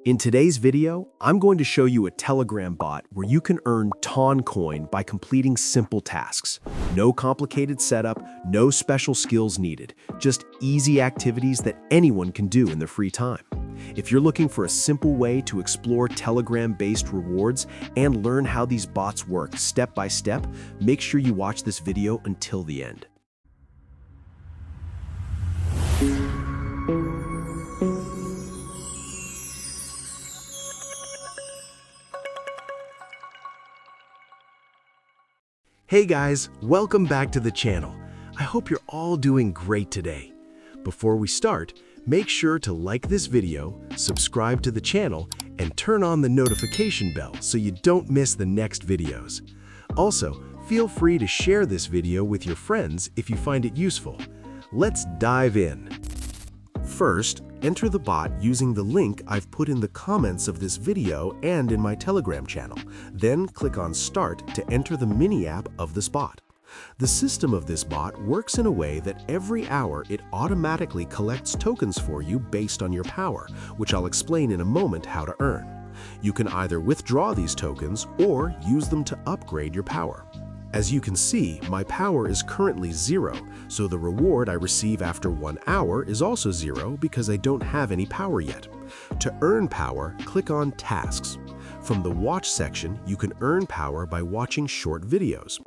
In today's video, I'm going to show you a Telegram bot where you can earn Ton coin by completing simple tasks. No complicated setup, no special skills needed, just easy activities that anyone can do in their free time. If you're looking for a simple way to explore Telegram-based rewards and learn how these bots work step by step, make sure you watch this video until the end. Hey guys, welcome back to the channel. I hope you're all doing great today. Before we start, make sure to like this video, subscribe to the channel, and turn on the notification bell so you don't miss the next videos. Also, feel free to share this video with your friends if you find it useful. Let's dive in. First, enter the bot using the link I've put in the comments of this video and in my Telegram channel. Then click on Start to enter the mini app of this bot. The system of this bot works in a way that every hour it automatically collects tokens for you based on your power, which I'll explain in a moment how to earn. You can either withdraw these tokens or use them to upgrade your power. As you can see, my power is currently 0, so the reward I receive after 1 hour is also 0 because I don't have any power yet. To earn power, click on Tasks. From the Watch section, you can earn power by watching short videos.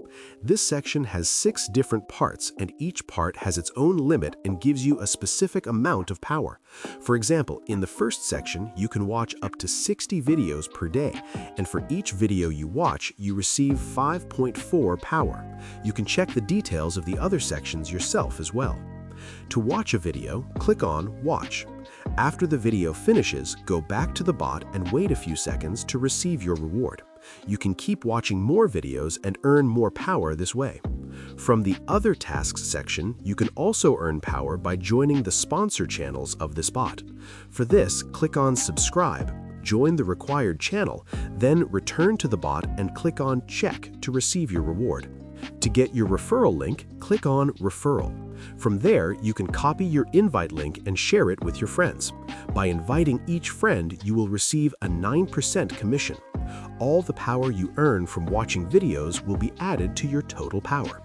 This section has 6 different parts, and each part has its own limit and gives you a specific amount of power. For example, in the first section, you can watch up to 60 videos per day, and for each video you watch, you receive 5.4 power. You can check the details of the other sections yourself as well. To watch a video, click on Watch. After the video finishes, go back to the bot and wait a few seconds to receive your reward. You can keep watching more videos and earn more power this way. From the Other Tasks section, you can also earn power by joining the sponsor channels of this bot. For this, click on Subscribe, join the required channel, then return to the bot and click on Check to receive your reward. To get your referral link, click on Referral. From there, you can copy your invite link and share it with your friends. By inviting each friend, you will receive a 9% commission. All the power you earn from watching videos will be added to your total power.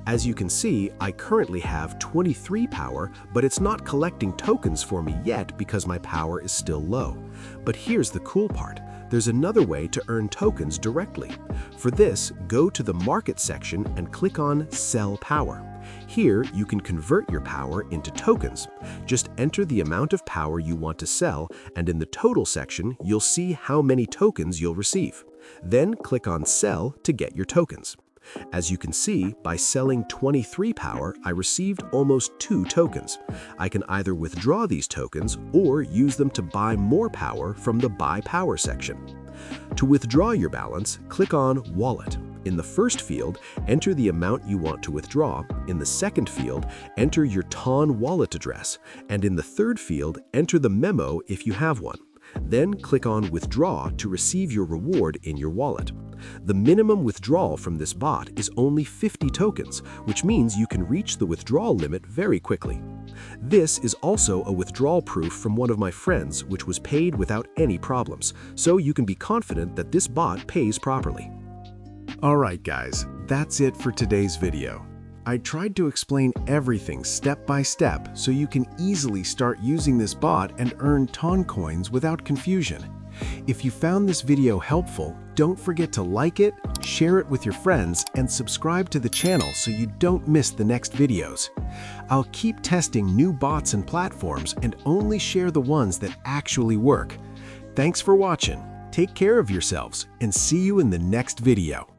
As you can see, I currently have 23 power, but it's not collecting tokens for me yet because my power is still low. But here's the cool part. There's another way to earn tokens directly. For this, go to the Market section and click on Sell Power. Here, you can convert your power into tokens. Just enter the amount of power you want to sell, and in the Total section, you'll see how many tokens you'll receive. Then click on Sell to get your tokens. As you can see, by selling 23 power, I received almost 2 tokens. I can either withdraw these tokens or use them to buy more power from the Buy Power section. To withdraw your balance, click on Wallet. In the first field, enter the amount you want to withdraw. In the second field, enter your Ton wallet address. And in the third field, enter the memo if you have one. Then click on Withdraw to receive your reward in your wallet. The minimum withdrawal from this bot is only 50 tokens, which means you can reach the withdrawal limit very quickly. This is also a withdrawal proof from one of my friends, which was paid without any problems, so you can be confident that this bot pays properly. Alright guys, that's it for today's video. I tried to explain everything step by step so you can easily start using this bot and earn Ton coins without confusion. If you found this video helpful, don't forget to like it, share it with your friends, and subscribe to the channel so you don't miss the next videos. I'll keep testing new bots and platforms and only share the ones that actually work. Thanks for watching, take care of yourselves, and see you in the next video.